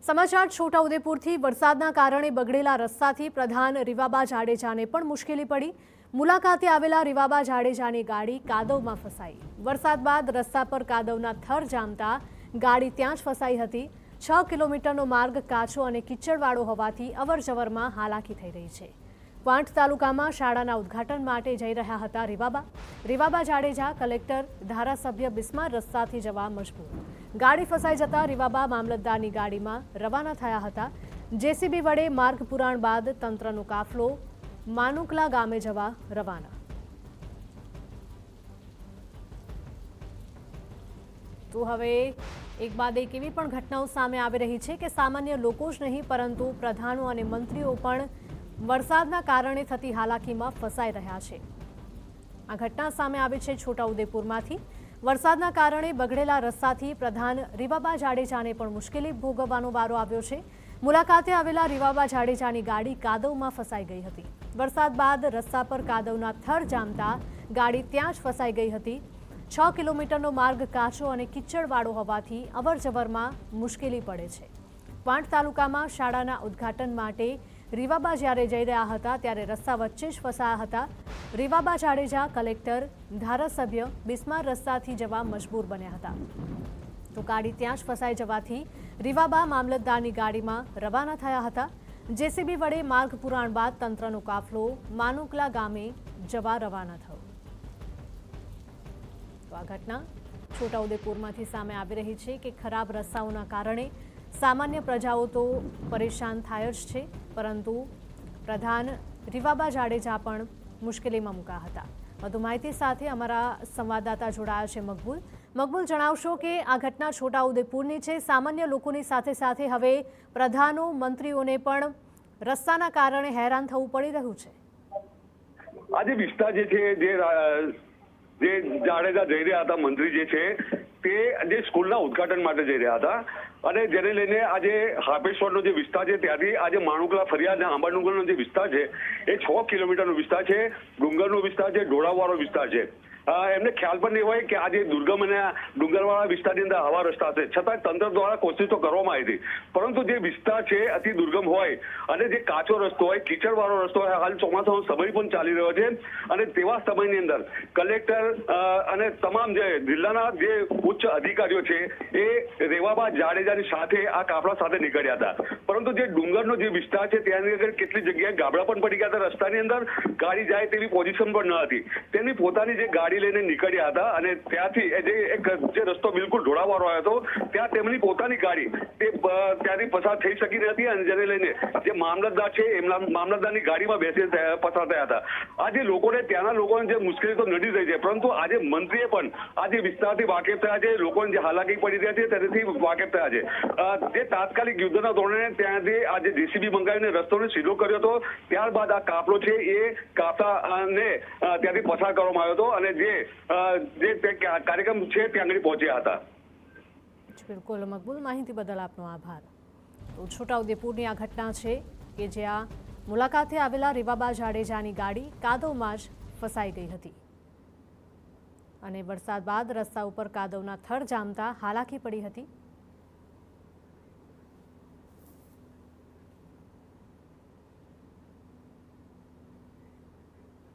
સમાચાર છોટાઉદેપુરથી વરસાદના કારણે બગડેલા રસ્તાથી પ્રધાન રીવાબા જાડેજાને પણ મુશ્કેલી પડી। મુલાકાતે આવેલા રીવાબા જાડેજાની ગાડી કાદવમાં ફસાઈ। વરસાદ બાદ રસ્તા પર કાદવના થર જામતા ગાડી ત્યાં જ ફસાઈ હતી। 6 કિલોમીટરનો માર્ગ કાચો અને કિચડવાળો હોવાથી અવરજવરમાં હાલાકી થઈ રહી છે। ક્વાંટ તાલુકામાં શાળાના ઉદ્ઘાટન માટે જઈ રહ્યા હતા રીવાબા જાડેજા કલેક્ટર ધારાસભ્ય બિસ્માર રસ્તાથી જવા મજબૂર। ગાડી ફસાઈ જતા રીવાબા મામલતદારની ગાડીમાં રવાના થયા હતા। જેસીબી વડે માર્ગ પુરાણ બાદ તંત્રનો કાફલો માનુકલા ગામે જવા રવાના। તો હવે એક બાદ એક એવી પણ ઘટનાઓ સામે આવી રહી છે કે સામાન્ય લોકો જ નહીં પરંતુ પ્રધાનો અને મંત્રીઓ પણ વરસાદના કારણે થતી હાલાકીમાં ફસાઈ રહ્યા છે। આ ઘટના સામે આવી છે છોટાઉદેપુરમાંથી। વરસાદના કારણે બગડેલા રસ્તાથી પ્રધાન રીવાબા જાડેજાને પણ મુશ્કેલી ભોગવવાનો વારો આવ્યો છે। મુલાકાતે આવેલા રીવાબા જાડેજાની ગાડી કાદવમાં ફસાઈ ગઈ હતી। વરસાદ બાદ રસ્તા પર કાદવના થર જામતા ગાડી ત્યાં જ ફસાઈ ગઈ હતી। 6 કિલોમીટરનો માર્ગ કાચો અને કિચડવાળો હોવાથી અવરજવરમાં મુશ્કેલી પડે છે। ક્વાંટ તાલુકામાં શાળાના ઉદ્ઘાટન માટે રીવાબા જ્યારે જઈ રહ્યા હતા ત્યારે રસ્તા વચ્ચે જ ફસાયા હતા। રીવાબા જાડેજા કલેક્ટર ધારાસભ્ય બિસ્માર રસ્તાથી જવા મજબૂર બન્યા હતા। તો ગાડી ત્યાં જ ફસાઈ જવાથી રીવાબા મામલતદારની ગાડીમાં રવાના થયા હતા। જેસીબી વડે માર્ગ પુરાણ બાદ તંત્રનો કાફલો માનુકલા ગામે જવા રવાના થયો। તો આ ઘટના છોટાઉદેપુરમાંથી સામે આવી રહી છે કે ખરાબ રસ્તાઓના કારણે સામાન્ય પ્રજાઓ તો પરેશાન થાય જ છે પરંતુ પ્રધાન રીવાબા જાડેજા પણ મુશ્કેલીમાં મુકાયા હતા। વધુ માહિતી સાથે અમારા સંવાદદાતા જોડાયા છે મકબૂલ જણાવશો કે આ ઘટના છોટાઉદેપુરની છે। સામાન્ય લોકોની સાથે સાથે હવે પ્રધાનો મંત્રીઓને પણ રસ્તાના કારણે હેરાન થવું પડી રહ્યું છે। આજે વિસ્તાર જે છે જે જાડેજા જઈ રહ્યા હતા મંત્રી જે છે તે જે સ્કૂલના ઉદ્ઘાટન માટે જઈ રહ્યા હતા અને જેને લઈને આજે હાપેશ્વરનો જે વિસ્તાર છે ત્યાંથી આજે માણુકલા ફરિયાદ અને આંબાડુંગરનો જે વિસ્તાર છે એ 6 કિલોમીટરનો વિસ્તાર છે। ડુંગરનો વિસ્તાર છે, ઢોળાવવાળો વિસ્તાર છે। એમને ખ્યાલ પણ નહીં હોય કે આજે દુર્ગમ અને ડુંગરવાળા વિસ્તારની અંદર આવા રસ્તા છે, છતાં તંત્ર દ્વારા કોશિશ તો કરવામાં આવી હતી પરંતુ જે વિસ્તાર છે અતિ દુર્ગમ હોય અને જે કાચો રસ્તો હોય, કીચડવાળો રસ્તો હોય, હાલ ચોમાસાનો સમય પણ ચાલી રહ્યો છે અને તેવા સમયની અંદર કલેક્ટર અને તમામ જે જિલ્લાના જે ઉચ્ચ અધિકારીઓ છે એ રીવાબા જાડેજાની સાથે આ કાફલા સાથે નીકળ્યા હતા પરંતુ જે ડુંગરનો જે વિસ્તાર છે ત્યાંની અંદર કેટલી જગ્યાએ ગાબડા પણ પડી ગયા હતા। રસ્તાની અંદર ગાડી જાય તેવી પોઝિશન પણ ન હતી। તેની પોતાની જે ગાડી લઈને નીકળ્યા હતા અને ત્યાંથી જે રસ્તો બિલકુલ ઢોળાવવાળો આવ્યો હતો ત્યાં તેમની પોતાની ગાડી તે ત્યાંથી પસાર થઈ શકી નથી અને જેને લઈને જે મામલતદાર છે એમના મામલતદારની ગાડીમાં બેસી પસાર થયા હતા। આજે લોકોને ત્યાંના લોકોને જે મુશ્કેલી તો નડી રહી છે પરંતુ આજે મંત્રીએ પણ આજે વિસ્તારથી વાકેફ થયા છે, લોકોને જે હાલાકી પડી રહ્યા છે તેનાથી વાકેફ થયા છે। જે તાત્કાલિક યુદ્ધના ધોરણે ત્યાંથી આજે જેસીબી મંગાવીને રસ્તોને સીધો કર્યો હતો, ત્યારબાદ આ કાફલો છે એ કાફલાને ત્યાંથી પસાર કરવામાં આવ્યો હતો અને જે કાર્યક્રમ છે ત્યાં આગળ પહોંચ્યા હતા। બિલકુલ મકબૂલ, માહિતી બદલ આપનો આભાર। તો છોટાઉદેપુરની આ ઘટના છે કે જ્યાં મુલાકાતે આવેલા રીવાબા જાડેજાની ગાડી કાદવમાં જ ફસાઈ ગઈ હતી અને વરસાદ બાદ રસ્તા ઉપર કાદવના થર જામતા હાલાકી પડી હતી।